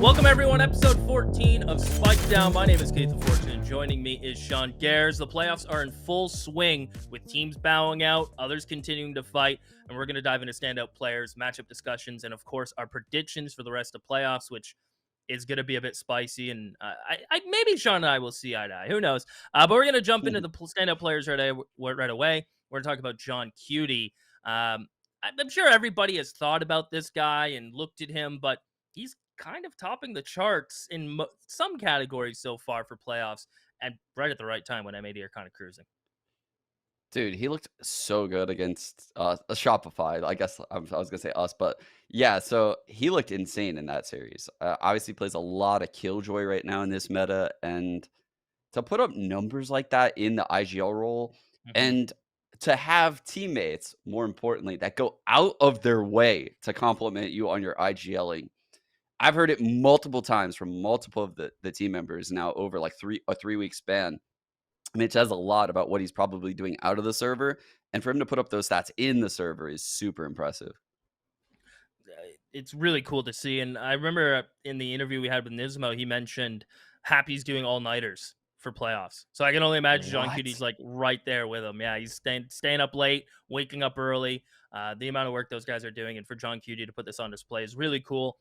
Welcome everyone, episode 14 of Spike Down. My name is LaFortune, and joining me is Gares. The playoffs are in full swing with teams bowing out, others continuing to fight, and we're going to dive into standout players, matchup discussions, and of course our predictions for the rest of playoffs, which is going to be a bit spicy. And maybe Sean and I will see eye to eye. Who knows? But we're going to jump into the standout players right away. We're going to talk about John Cutie. I'm sure everybody has thought about this guy and looked at him, but he's kind of topping the charts in some categories so far for playoffs, and right at the right time when MAD are kind of cruising. Dude, he looked so good against Shopify. I guess I was gonna say us, but yeah. So he looked insane in that series. Obviously, plays a lot of Killjoy right now in this meta, and to put up numbers like that in the IGL role, and to have teammates, more importantly, that go out of their way to compliment you on your IGLing. I've heard it multiple times from multiple of the team members now over like a 3-week span. I mean, it says a lot about what he's probably doing out of the server, and for him to put up those stats in the server is super impressive. It's really cool to see, and I remember in the interview we had with Nismo, he mentioned Happy's doing all-nighters for playoffs. So I can only imagine John Cutie's like right there with him. Yeah, he's staying up late, waking up early. The amount of work those guys are doing, and for John Cutie to put this on display is really cool.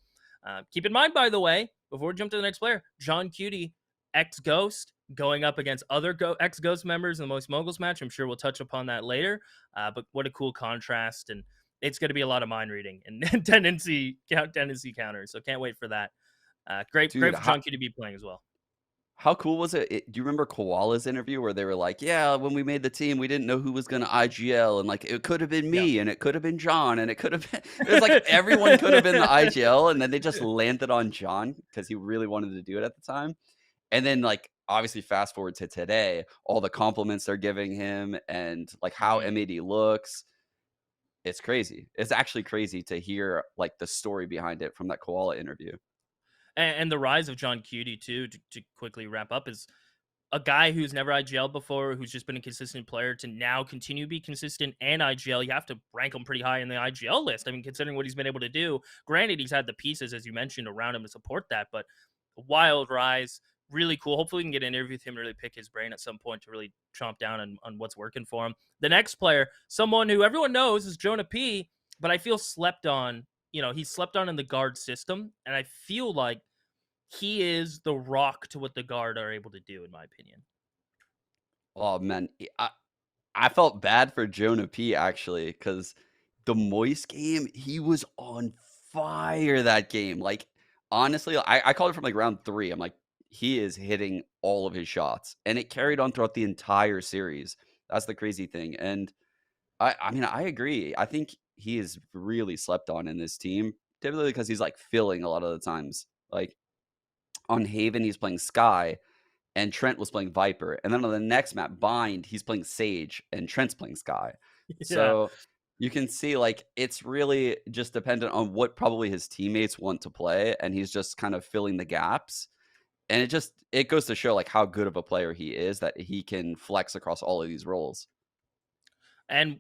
Keep in mind, by the way, before we jump to the next player, John Cutie, ex-Ghost, going up against other ex-Ghost members in the Most Moguls match. I'm sure we'll touch upon that later. But what a cool contrast, and it's going to be a lot of mind reading and tendency counters. So can't wait for that. Great for John Cutie to be playing as well. How cool was it? Do you remember Koala's interview where they were like, yeah, when we made the team, we didn't know who was going to IGL. And like, it could have been me and it could have been John and it could have been, it was like everyone could have been the IGL. And then they just landed on John because he really wanted to do it at the time. And then like, obviously fast forward to today, all the compliments they're giving him and like how MAD looks. It's crazy. It's actually crazy to hear like the story behind it from that Koala interview. And the rise of John Cutie, too, to quickly wrap up, is a guy who's never IGL before, who's just been a consistent player, to now continue to be consistent and IGL. You have to rank him pretty high in the IGL list. I mean, considering what he's been able to do. Granted, he's had the pieces, as you mentioned, around him to support that, but a wild rise. Really cool. Hopefully we can get an interview with him to really pick his brain at some point to really chomp down on what's working for him. The next player, someone who everyone knows, is Jonah P, but I feel slept on. You know, he's slept on in the guard system, and I feel like he is the rock to what the guard are able to do, in my opinion. Oh, man. I felt bad for Jonah P, actually, because the Moist game, he was on fire that game. Like, honestly, I called it from like round 3. I'm like, he is hitting all of his shots. And it carried on throughout the entire series. That's the crazy thing. And I mean, I agree. I think he is really slept on in this team, typically because he's like filling a lot of the times. Like, on Haven, he's playing Sky, and Trent was playing Viper. And then on the next map, Bind, he's playing Sage, and Trent's playing Sky. Yeah. So you can see, like, it's really just dependent on what probably his teammates want to play, and he's just kind of filling the gaps. And it goes to show, like, how good of a player he is, that he can flex across all of these roles. And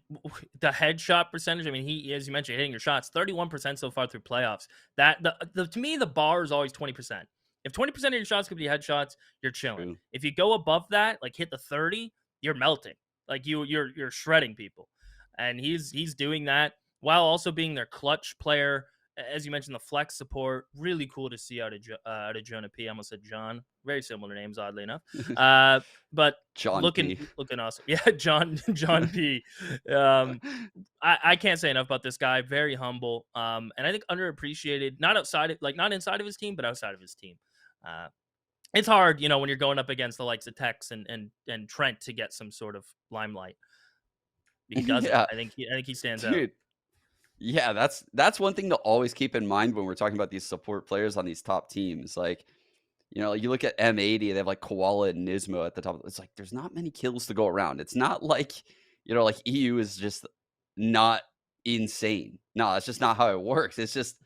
the headshot percentage, I mean, he, as you mentioned, hitting your shots, 31% so far through playoffs. That to me, the bar is always 20%. If 20% of your shots could be headshots, you're chilling. True. If you go above that, like hit the 30, you're melting. Like you're shredding people. And he's doing that while also being their clutch player. As you mentioned, the flex support, really cool to see out of Jonah P. I almost said John. Very similar names, oddly enough. But John looking awesome. Yeah, John P. I can't say enough about this guy. Very humble. And I think underappreciated, not inside of his team, but outside of his team. It's hard, when you're going up against the likes of Tex and Trent to get some sort of limelight. He does. Yeah. I think he stands out. Yeah, that's one thing to always keep in mind when we're talking about these support players on these top teams. Like, you look at M80, they have like Koala and Nismo at the top. It's like there's not many kills to go around. It's not like, like EU is just not insane. No, that's just not how it works. It's just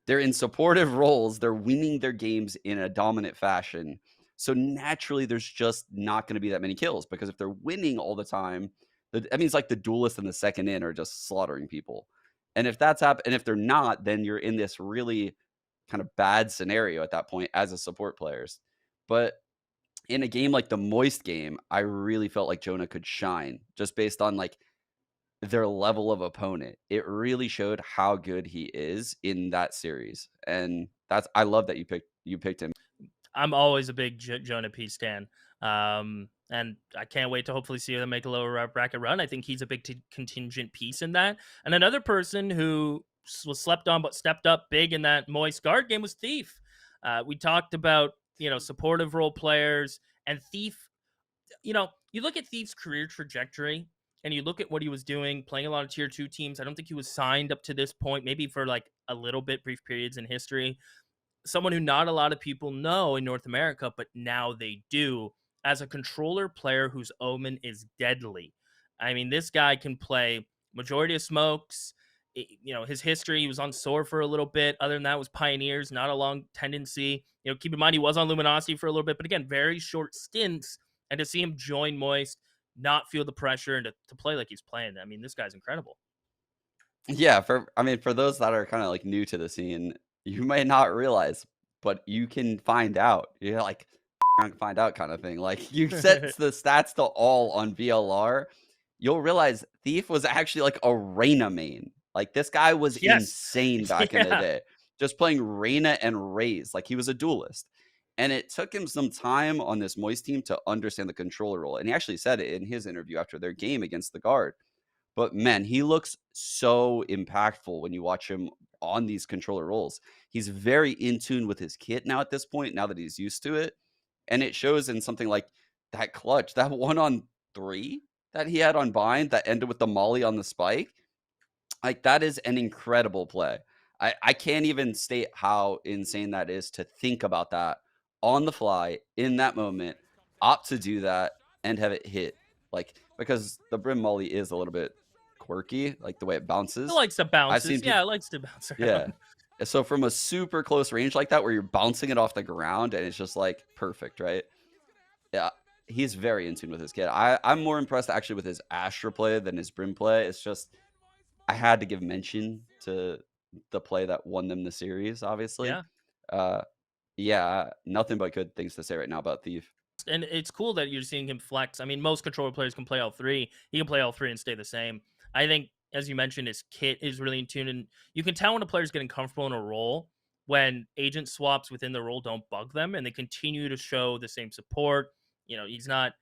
they're in supportive roles. They're winning their games in a dominant fashion. So naturally, there's just not going to be that many kills, because if they're winning all the time, that means like the duelist and the second in are just slaughtering people. And if that's and if they're not, then you're in this really kind of bad scenario at that point as a support players. But in a game like the Moist game, I really felt like Jonah could shine just based on like their level of opponent. It really showed how good he is in that series. And that's I love that you picked him. I'm always a big Jonah P stan. And I can't wait to hopefully see them make a lower bracket run. I think he's a big contingent piece in that. And another person who was slept on but stepped up big in that Moist guard game was Thief. We talked about, supportive role players, and Thief, you look at Thief's career trajectory and you look at what he was doing, playing a lot of tier 2 teams. I don't think he was signed up to this point, maybe for like a little bit brief periods in history. Someone who not a lot of people know in North America, but now they do, as a controller player whose Omen is deadly. I mean, this guy can play majority of smokes. His history, he was on SOAR for a little bit. Other than that, was Pioneers, not a long tendency. Keep in mind he was on Luminosity for a little bit, but again, very short stints. And to see him join Moist, not feel the pressure, and to play like he's playing, I mean, this guy's incredible. Yeah, for those that are kind of like new to the scene, you may not realize, but you can find out. You're like find out kind of thing. Like you set the stats to all on VLR, you'll realize Thief was actually like a Reyna main. Like this guy was Yes. insane back in the Yeah. day, just playing Reyna and Raze. Like he was a duelist. And it took him some time on this Moist team to understand the controller role. And he actually said it in his interview after their game against the guard. But man, he looks so impactful when you watch him on these controller roles. He's very in tune with his kit now at this point, now that he's used to it. And it shows in something like that clutch, that 1-on-3 that he had on Bind that ended with the molly on the spike. Like that is an incredible play. I can't even state how insane that is to think about that on the fly in that moment, opt to do that and have it hit. Like because the brim molly is a little bit quirky, like the way it It bounces. likes to I've bounces. seen Yeah, people, it likes to bounce yeah. around. So from a super close range like that, where you're bouncing it off the ground and it's just like perfect, right? Yeah, he's very in tune with his kid. I'm more impressed actually with his Astra play than his Brim play. It's just I had to give mention to the play that won them the series, obviously. Yeah. Uh, yeah, nothing but good things to say right now about Thief. And it's cool that you're seeing him flex. I mean, most controller players can play all three. He can play all three and stay the same. I think, as you mentioned, his kit is really in tune, and you can tell when a player's getting comfortable in a role when agent swaps within the role don't bug them, and they continue to show the same support. He's not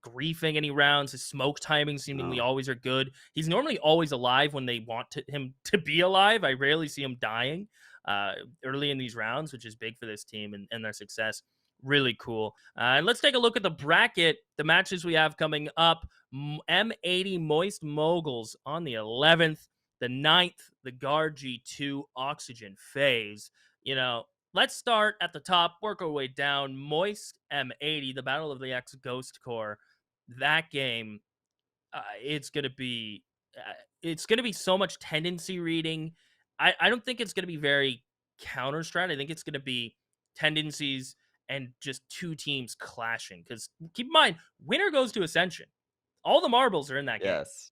griefing any rounds. His smoke timing seemingly No. always are good. He's normally always alive when they want him to be alive. I rarely see him dying early in these rounds, which is big for this team and their success. Really cool. And let's take a look at the bracket, the matches we have coming up. M80 Moist Moguls on the 11th, the 9th, the Guard G2 Oxygen Phase. Let's start at the top, work our way down. Moist M80, the Battle of the X Ghost Core. That game, it's gonna be so much tendency reading. I don't think it's gonna be very counter strat. I think it's gonna be tendencies and just two teams clashing. Because keep in mind, winner goes to Ascension. All the marbles are in that game. Yes.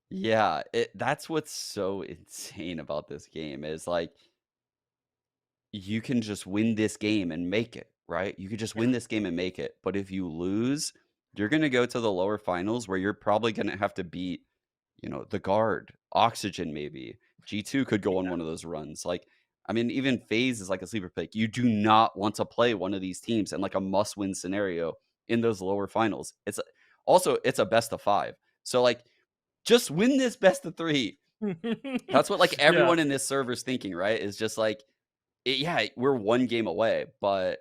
Yeah, that's what's so insane about this game is like you can just win this game and make it, right? You could just Yeah. win this game and make it. But if you lose, you're going to go to the lower finals where you're probably going to have to beat, the guard, Oxygen, maybe. G2 could go on one of those runs. Like, I mean, even FaZe is like a sleeper pick. You do not want to play one of these teams in like a must win scenario in those lower finals. It's a best of 5. So, like, just win this best of 3. That's what like Yeah. everyone in this server's thinking, right? Is just like, yeah, we're one game away, but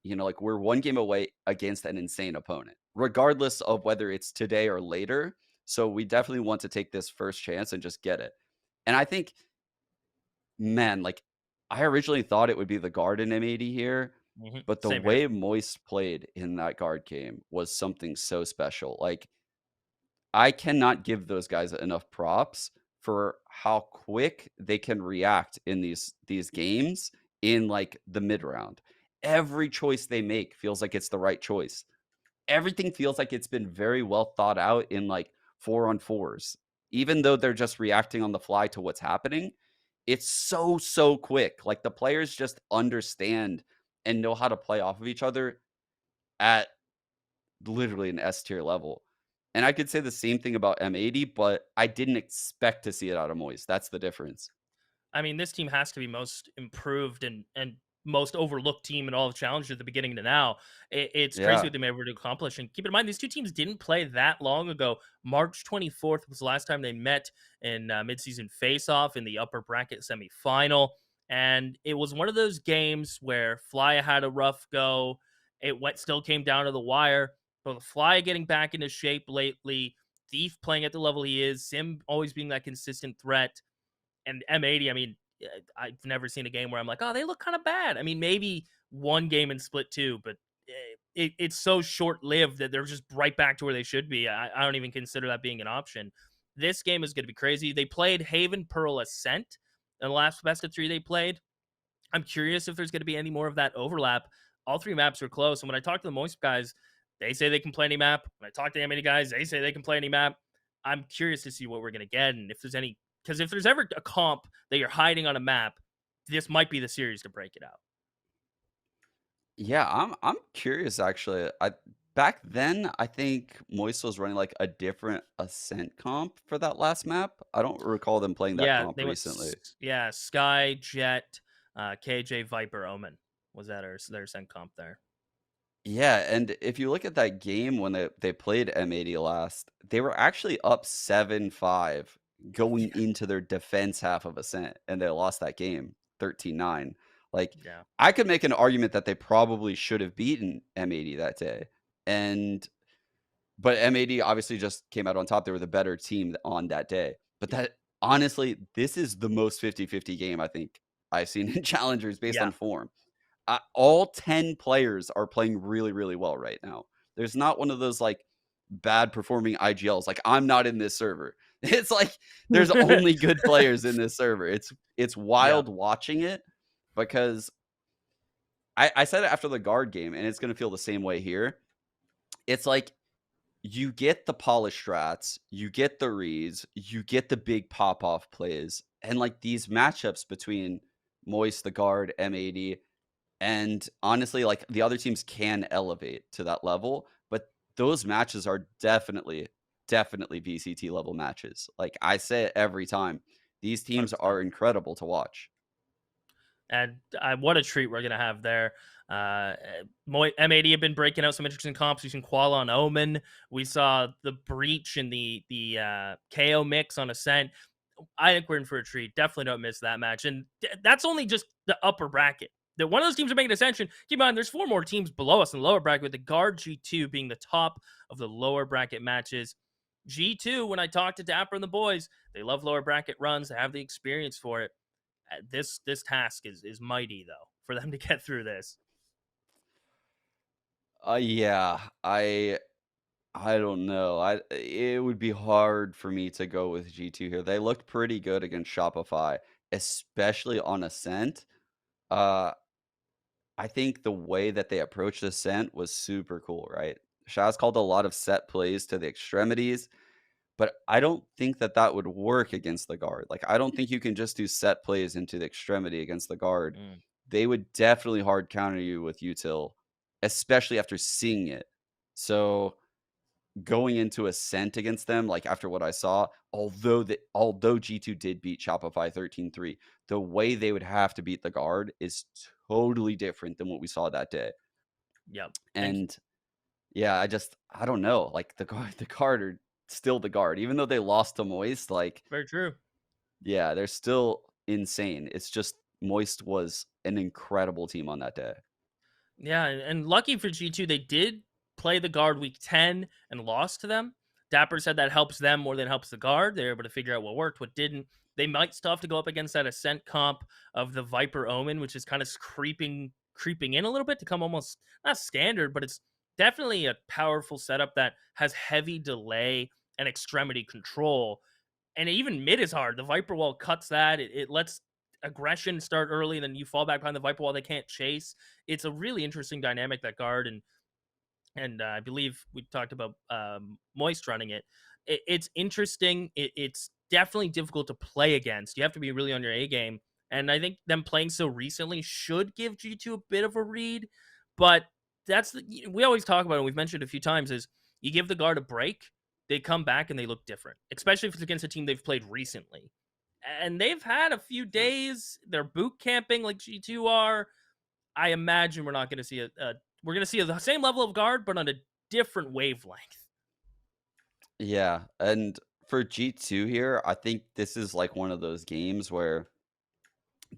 like we're one game away against an insane opponent, regardless of whether it's today or later. So we definitely want to take this first chance and just get it. And I think, man, like I originally thought it would be the guard in M80 here, but the Same here. way Moist played in that guard game was something so special. Like I cannot give those guys enough props for how quick they can react in these games in like the mid round. Every choice they make feels like it's the right choice. Everything feels like it's been very well thought out in like 4-on-4s. even though they're just reacting on the fly to what's happening, it's so quick. Like the players just understand and know how to play off of each other at literally an S tier level. And I could say the same thing about M80, but I didn't expect to see it out of Moist. That's the difference. I mean, this team has to be most improved and most overlooked team in all of Challenge at the beginning to now. It's crazy Yeah. what they were able to accomplish. And keep in mind, these two teams didn't play that long ago. March 24th was the last time they met in midseason face-off in the upper bracket semifinal. And it was one of those games where Flya had a rough go. Still came down to the wire. But with Flya getting back into shape lately, Thief playing at the level he is, Sim always being that consistent threat, and M80, I mean, I've never seen a game where I'm like, oh, they look kind of bad. I mean, maybe one game in Split 2, but it's so short lived that they're just right back to where they should be. I don't even consider that being an option. This game is going to be crazy. They played Haven, Pearl, Ascent in the last best of three they played. I'm curious if there's going to be any more of that overlap. All three maps are close. And when I talk to the Moist guys, they say they can play any map. When I talk to the M80 guys, they say they can play any map. I'm curious to see what we're going to get and if there's any, because if there's ever a comp that you're hiding on a map, this might be the series to break it out. Yeah, I'm curious actually. I back then I think Moist was running like a different Ascent comp for that last map. I don't recall them playing that Yeah, comp they went, recently. yeah, Sky, Jet, KJ, Viper, Omen was that their send comp there. Yeah, and if you look at that game when they played M80 last, they were actually up 7-5 going into their defense half of Ascent, and they lost that game 13-9. Like, Yeah. I could make an argument that they probably should have beaten M80 that day. And but M80 obviously just came out on top. They were the better team on that day. But that honestly, this is the most 50-50 game I think I've seen in challengers based Yeah. on form. All 10 players are playing really well right now. There's not one of those like bad performing IGLs. Like I'm not in this server. It's like there's only good players in this server. It's Yeah. wild watching it because I said it after the guard game, and it's gonna feel the same way here. It's like you get the polish strats, you get the reads, you get the big pop off plays, and like these matchups between Moist, the guard, M80, and honestly, like the other teams can elevate to that level, but those matches are definitely VCT level matches. Like I say it every time. These teams 100%. are incredible to watch. And what a treat we're gonna have there. M80 have been breaking out some interesting comps using Koala on Omen. We saw the Breach and the KO mix on Ascent. I think we're in for a treat. Definitely don't miss that match. And that's only just the upper bracket. That one of those teams are making Ascension. Keep in mind, there's four more teams below us in the lower bracket, with the Guard G2 being the top of the lower bracket matches. G2, when I talked to Dapper and the boys, they love lower bracket runs. They have the experience for it. This task is mighty though for them to get through this. Yeah, I don't know. It would be hard for me to go with G2 here. They looked pretty good against Shopify, especially on Ascent. Uh, I think the way that they approached Ascent was super cool, right? Shaz called a lot of set plays to the extremities, but I don't think that that would work against the guard. Like, I don't think you can just do set plays into the extremity against the guard. Mm, They would definitely hard counter you with util, especially after seeing it. So going into Ascent against them, like after what I saw, although G2 did beat Shopify 13-3, the way they would have to beat the guard is totally different than what we saw that day. yep. And And yeah, I don't know. Like the guard are still the guard. Even though they lost to Moist, like very true. yeah, they're still insane. It's just Moist was an incredible team on that day. Yeah, and lucky for G2, they did play the guard week 10 and lost to them. Dapper said that helps them more than helps the guard. They're able to figure out what worked, what didn't. They might still have to go up against that Ascent comp of the Viper Omen, which is kind of creeping in a little bit to come almost not standard, but it's definitely a powerful setup that has heavy delay and extremity control. And even mid is hard. The Viper Wall cuts that. It lets aggression start early, and then you fall back behind the Viper Wall. They can't chase. It's a really interesting dynamic, that guard, and I believe we talked about Moist running it. it's interesting. It's definitely difficult to play against. You have to be really on your A game. And I think them playing so recently should give G2 a bit of a read. But we always talk about it. We've mentioned it a few times is you give the guard a break, they come back and they look different, especially if it's against a team they've played recently. And they've had a few days. They're boot camping like G2 are. I imagine we're not going to see we're going to see the same level of guard, but on a different wavelength. Yeah, and for G2 here, I think this is like one of those games where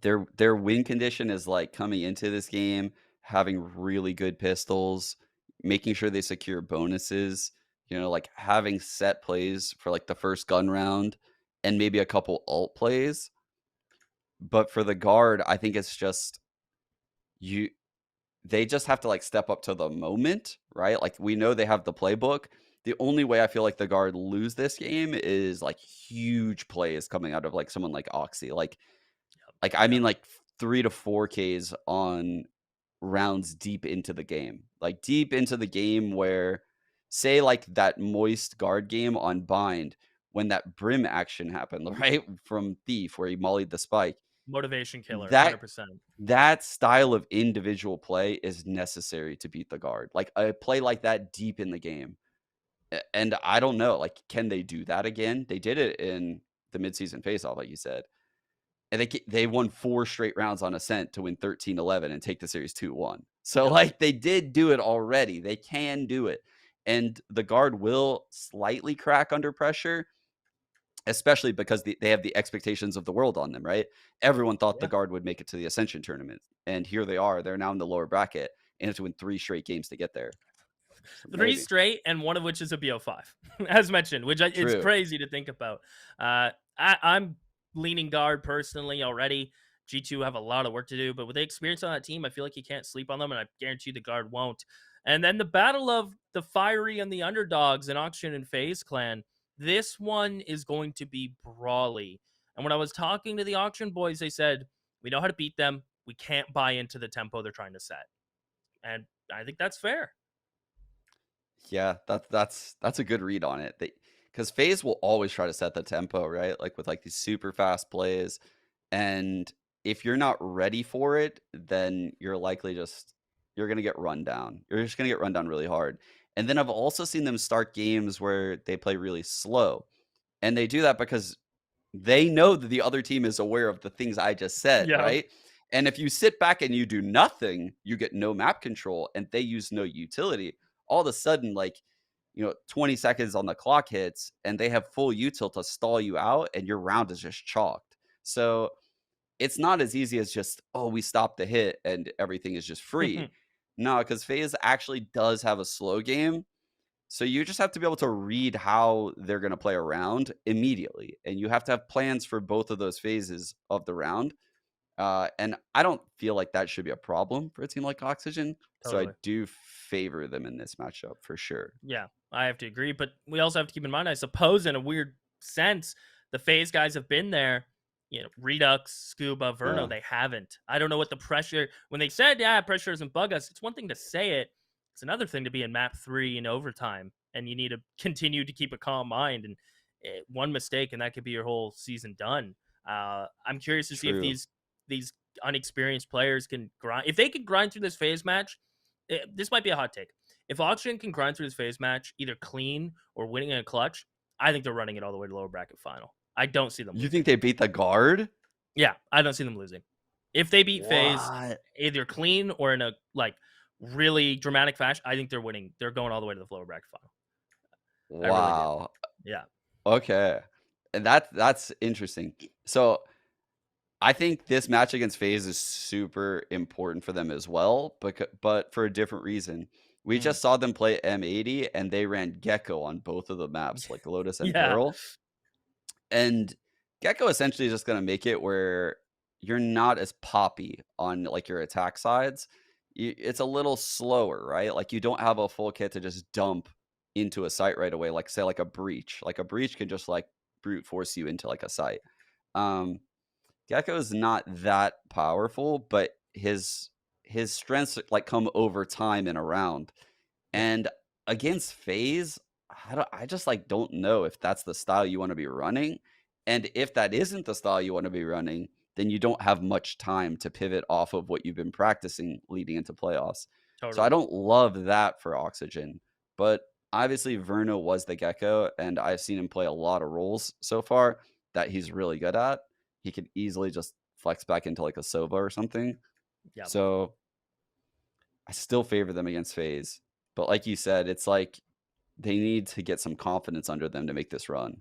their win condition is like coming into this game, having really good pistols, making sure they secure bonuses, like having set plays for like the first gun round and maybe a couple alt plays. But for the guard, I think it's just you they just have to like step up to the moment, right? Like we know they have the playbook. The only way I feel like the guard lose this game is like huge plays coming out of like someone like Oxy. Like I Yeah. mean like 3 to 4 Ks on rounds deep into the game. Like deep into the game where say like that moist guard game on Bind when that brim action happened, right? From Thief where he mollied the spike. Motivation killer, That 100%. that style of individual play is necessary to beat the guard. Like a play like that deep in the game. And I don't know, like, can they do that again? They did it in the midseason faceoff, like you said. And they won 4 straight rounds on Ascent to win 13-11 and take the series 2-1. So, Yep. like, they did do it already. They can do it. And the guard will slightly crack under pressure, especially because they have the expectations of the world on them, right? Everyone thought the Yeah. guard would make it to the Ascension tournament. And here they are. They're now in the lower bracket and have to win 3 straight games to get there. So 3 maybe. straight, and one of which is a BO5, as mentioned, which it's True. crazy to think about. I'm leaning guard personally already. G2 have a lot of work to do, but with the experience on that team, I feel like you can't sleep on them, and I guarantee the guard won't. And then the battle of the fiery and the underdogs in Auction and FaZe Clan. This one is going to be brawly. And when I was talking to the Auction boys, they said, we know how to beat them. We can't buy into the tempo they're trying to set. And I think that's fair. Yeah, that's a good read on it. Because FaZe will always try to set the tempo, right? Like with like these super fast plays. And if you're not ready for it, then you're likely you're gonna get run down. You're just gonna get run down really hard. And then I've also seen them start games where they play really slow. And they do that because they know that the other team is aware of the things I just said, Yeah. right? And if you sit back and you do nothing, you get no map control and they use no utility. All of a sudden, like, 20 seconds on the clock hits and they have full util to stall you out and your round is just chalked. So it's not as easy as just, oh, we stopped the hit and everything is just free. No, because FaZe actually does have a slow game. So you just have to be able to read how they're going to play around immediately. And you have to have plans for both of those phases of the round. And I don't feel like that should be a problem for a team like Oxygen. So I Totally. do favor them in this matchup for sure. Yeah, I have to agree. But we also have to keep in mind, I suppose, in a weird sense, the FaZe guys have been there. Redux, Scuba, Verno, Yeah, they haven't. I don't know what the pressure, when they said, yeah, pressure doesn't bug us, it's one thing to say it. It's another thing to be in map 3 in overtime. And you need to continue to keep a calm mind. And one mistake, and that could be your whole season done. I'm curious to see if true. these unexperienced players can grind. If they can grind through this FaZe match, this might be a hot take. If Auction can grind through this FaZe match, either clean or winning in a clutch, I think they're running it all the way to lower bracket final. I don't see them You losing. think they beat the guard? Yeah, I don't see them losing. If they beat FaZe What? either clean or in a really dramatic fashion, I think they're winning. They're going all the way to the lower bracket final. I really do. Wow. Yeah. Okay. And that's interesting. So I think this match against FaZe is super important for them as well, but for a different reason. We Mm. just saw them play M80 and they ran Gecko on both of the maps, like Lotus and Yeah. Pearl. And Gecko essentially is just going to make it where you're not as poppy on like your attack sides. It's a little slower, right? Like you don't have a full kit to just dump into a site right away, like say like a breach. Like a breach can just like brute force you into like a site. Um, Gecko is not that powerful, but his strengths like come over time and around. Yeah. And against FaZe, I just like don't know if that's the style you want to be running. And if that isn't the style you want to be running, then you don't have much time to pivot off of what you've been practicing leading into playoffs. So I Totally. don't love that for Oxygen. But obviously Verno was the gecko, and I've seen him play a lot of roles so far that he's really good at. He could easily just flex back into like a Sova or something. Yeah. So I still favor them against FaZe. But like you said, it's like they need to get some confidence under them to make this run.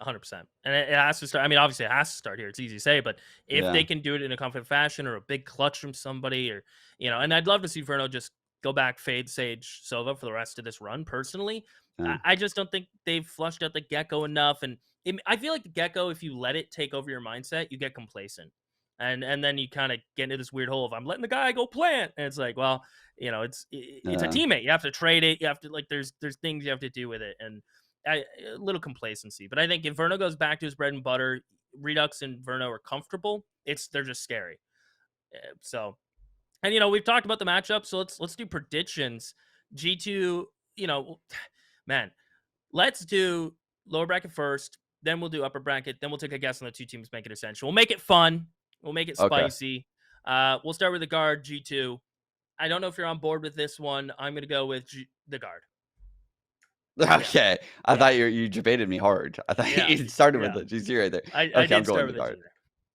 100%. And it has to start. I mean, obviously, it has to start here. It's easy to say, but if they Yeah, can do it in a confident fashion or a big clutch from somebody, or, and I'd love to see Verno just go back, fade Sage Sova for the rest of this run, personally. yeah. I just don't think they've flushed out the Gecko enough. And I feel like the Gecko, if you let it take over your mindset, you get complacent. And then you kind of get into this weird hole of I'm letting the guy go plant. And it's like, well, it's a Yeah. teammate. You have to trade it. You have to like there's things you have to do with it. And a little complacency. But I think if Verno goes back to his bread and butter, Redux and Verno are comfortable. They're just scary. So, and we've talked about the matchup, so let's do predictions. G2, man, let's do lower bracket first, then we'll do upper bracket, then we'll take a guess on the two teams making Ascension. We'll make it fun. We'll make it Okay. spicy. We'll start with the guard G2. I don't know if you're on board with this one. I'm gonna go with the guard. Yeah, Okay. I yeah, thought you debated me hard. I thought yeah, you started with yeah. the GC right there. I Okay, I'm did going start to with a G guard.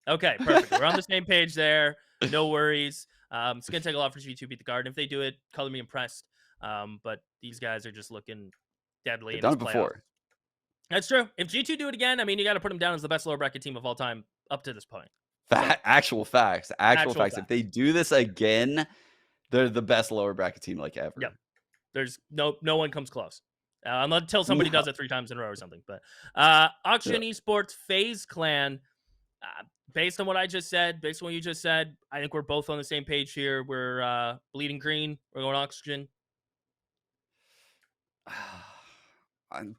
there. Okay, perfect. We're on the same page there. No worries. It's gonna take a lot for G2 beat the Garden. If they do it, color me impressed. But these guys are just looking deadly They've in done this it playoff. before. That's true. If G2 do it again, I mean, you got to put them down as the best lower bracket team of all time up to this point. So Actual facts. Actual actual facts. If they facts. do this again, they're the best lower bracket team like Yep. ever. There's no one comes close. Until somebody No. does it 3 times in a row or something. But Yeah. Auction Esports FaZe Clan. Based on what I just said, based on what you just said, I think we're both on the same page here. We're bleeding green. We're going Oxygen.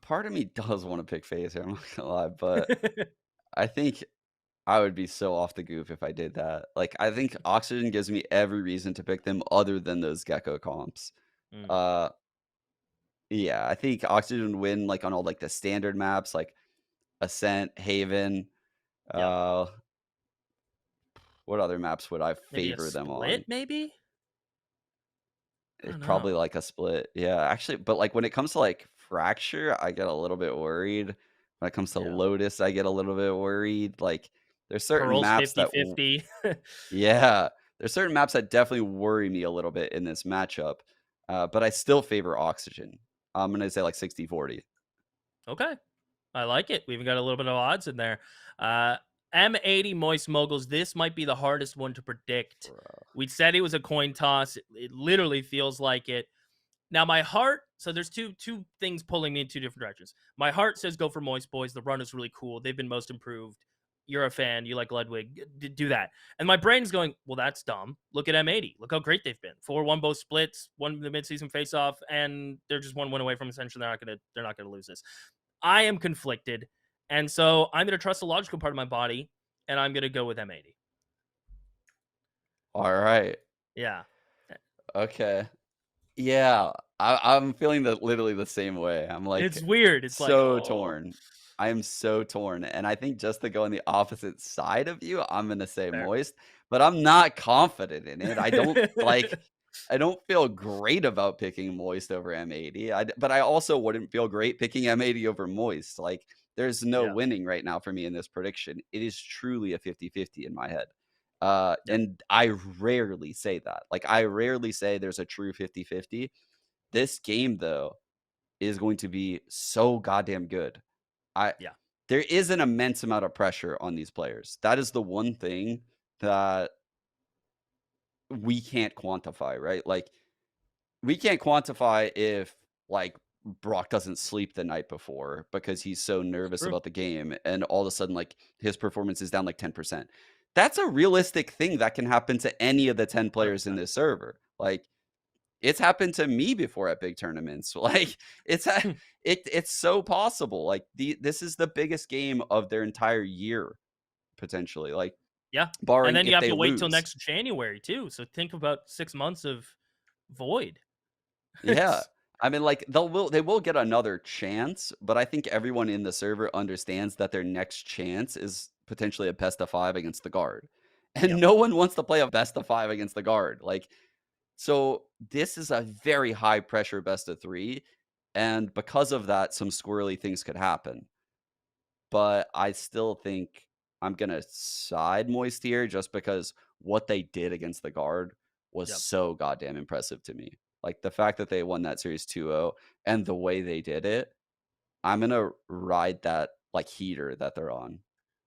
Part of me does want to pick FaZe here, I'm not gonna lie, but I think I would be so off the goof if I did that. Like, I think Oxygen gives me every reason to pick them other than those Gecko comps. Mm, Uh, yeah, I think Oxygen would win, like, on all, like, the standard maps, like Ascent, Haven. yeah. Uh, what other maps would I Maybe a favor them split, on? maybe? I It's don't probably know. like a split. Yeah, actually, but, like, when it comes to, like, Fracture, I get a little bit worried. When it comes to Yeah. Lotus, I get a little bit worried. Like, there's certain Pearl's maps that 50-50. yeah, there's certain maps that definitely worry me a little bit in this matchup, but I still favor Oxygen. I'm gonna say like 60-40. Okay. I like it. We even got a little bit of odds in there. Uh, M80 Moist Moguls. This might be the hardest one to predict. Bro. We said it was a coin toss. It literally feels like it. Now my heart. So there's two things pulling me in two different directions. My heart says go for Moist Boys. The run is really cool. They've been most improved. You're a fan. You like Ludwig. Do that. And my brain's going, well, that's dumb. Look at M80. Look how great they've been. 4-1 both splits. Won the midseason face-off, and they're just 1 win away from Ascension. They're not gonna lose this. I am conflicted. And so I'm going to trust the logical part of my body, and I'm going to go with M80. All right. Yeah. Okay. Yeah, I'm feeling that literally the same way. I'm It's like weird. It's like, so oh, torn. I am so torn, and I think just to go on the opposite side of you, I'm gonna say fair. Moist, but I'm not confident in it. I don't feel great about picking Moist over M80. But I also wouldn't feel great picking M80 over Moist. Like, there's no Yeah. winning right now for me in this prediction. It is truly a 50-50 in my head. Yep. And I rarely say that. Like, I rarely say there's a true 50-50. This game, though, is going to be so goddamn good. I Yeah. There is an immense amount of pressure on these players. That is the one thing that we can't quantify, right? Like, we can't quantify if, like, Brock doesn't sleep the night before because he's so nervous True. about the game, and all of a sudden, like, his performance is down like 10%. That's a realistic thing that can happen to any of the 10 players in 100%. this server. Like, it's happened to me before at big tournaments. Like, it's so possible. Like, this is the biggest game of their entire year potentially. Like, Yeah. And barring then you if have they to wait till lose. next January, too. So think about 6 months of void. Yeah. It's I mean, like, they will get another chance, but I think everyone in the server understands that their next chance is potentially a best of 5 against the guard. And Yep. no one wants to play a best of 5 against the guard. Like, so this is a very high pressure best of 3, and because of that, some squirrely things could happen. But I still think I'm gonna side Moist here just because what they did against the guard was Yep. so goddamn impressive to me. Like, the fact that they won that series 2-0 and the way they did it, I'm gonna ride that, like, heater that they're on.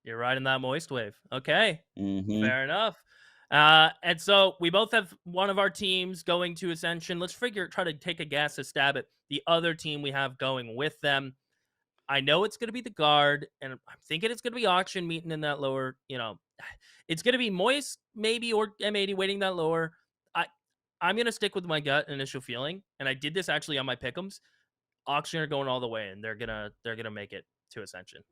You're riding that moist wave. Okay. Mhm. Fair enough. And so we both have one of our teams going to Ascension. Let's try to take a guess, a stab at the other team we have going with them. I know it's going to be the guard, and I'm thinking it's going to be Auction meeting in that lower. It's going to be Moist maybe or M80 waiting that lower. I I'm going to stick with my gut initial feeling, and I did this actually on my pick'ems. Auction are going all the way, and they're gonna make it to Ascension.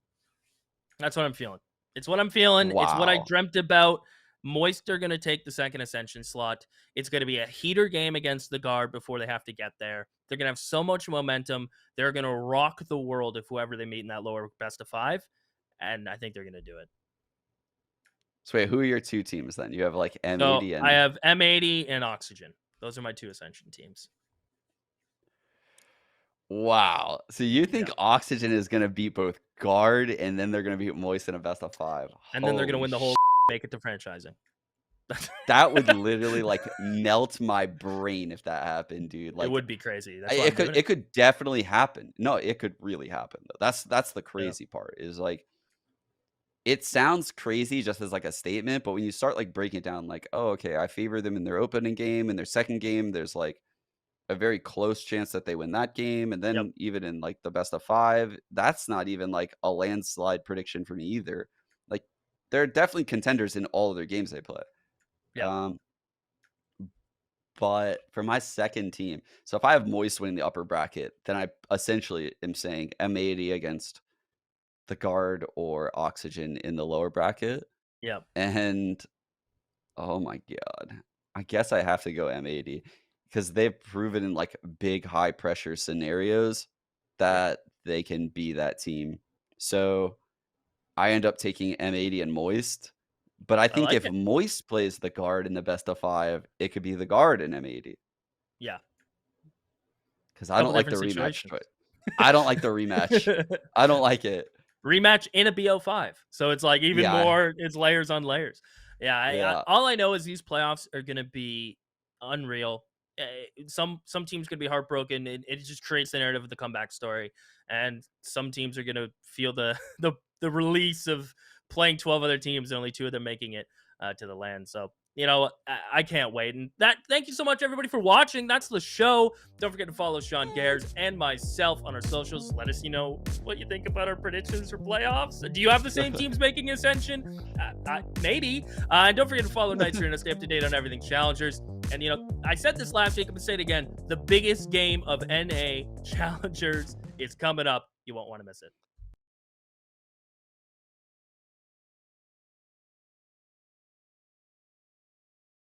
That's what I'm feeling. It's what I'm feeling. It's what I Wow. dreamt about. Moist are going to take the second Ascension slot. It's going to be a heater game against the guard before they have to get there. They're going to have so much momentum. They're going to rock the world if whoever they meet in that lower best of 5. And I think they're going to do it. So wait, who are your 2 teams then? You have, like, So M80 I and have M80 and Oxygen. Those are my 2 Ascension teams. wow. So you think Yeah. Oxygen is gonna beat both guard and then they're gonna beat Moist in a best of 5? And then they're going to Holy win the sh whole make it to franchising. That would literally, like, melt my brain if that happened, dude. It Like, would be crazy. I That's why I'm doing it. it could definitely happen. No, it could really happen, though. That's the Yeah. crazy part is, like, it sounds crazy just as, like, a statement, but when you start, like, breaking it down, like, "Oh, okay, I favor them in their opening game, in their second game, there's, like, a very close chance that they win that game, and Yep. then even in, like, the best of 5, that's not even, like, a landslide prediction for me either. Like, they're definitely contenders in all of their games they play. Yep. Um But for my second team, so if I have Moist winning the upper bracket, then I essentially am saying M80 against the guard or Oxygen in the lower bracket. Yep. And oh my god, I guess I have to go M80 because they've proven in like big high pressure scenarios Yeah. that they can be that team. So I end up taking M80 and Moist. But I I think like if it. Moist plays the guard in the best of 5, it could be the guard in M80. Yeah. 'Cause I Couple don't like different the rematch situations. choi I don't like the rematch. I don't like it. Rematch in a BO5. So it's like even Yeah, more, it's layers on layers. Yeah, yeah. all I know is these playoffs are gonna be unreal. Some teams gonna be heartbroken. It just creates the narrative of the comeback story, and some teams are gonna feel the release of playing 12 other teams and only 2 of them making it to the land. So I can't wait. And thank you so much everybody for watching. That's the show. Don't forget to follow Sean Gares and myself on our socials. Let us know what you think about our predictions for playoffs. Do you have the same teams making Ascension? Maybe. And don't forget to follow Knightsarena to stay up to date on everything Challengers. And I said this last week, I'm gonna say it again. The biggest game of NA Challengers is coming up. You won't want to miss it.